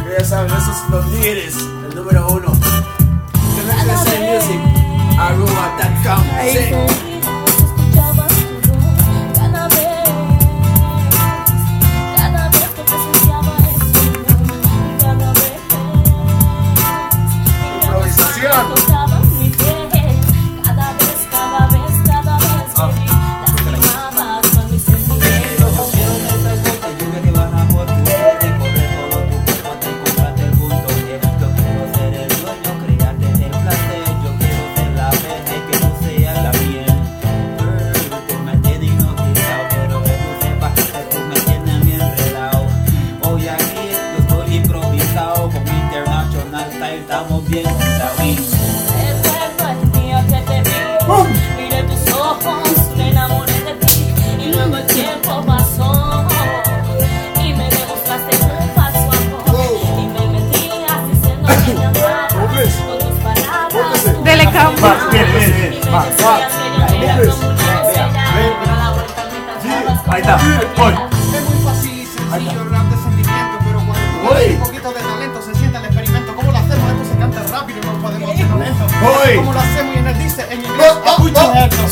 Ya saben, esos son los líderes, el número 1. Music@.com. Sí. Estamos bien, David. Recuerdo el día que te vi, miré tus ojos, me enamoré de ti y luego el tiempo pasó y me demostraste un falso amor y me metías diciendo que me amabas con tus palabras. Dele campo. Bien. Ahí está. Es muy fácil y sencillo hablar de sentimiento, pero cuando tú tienes un poquito de talento se siente el experimento. ¿Cómo lo hacemos? Esto se canta rápido, no podemos hacerlo lento. ¿Cómo lo hacemos? Y en él dice en inglés, escucha esto.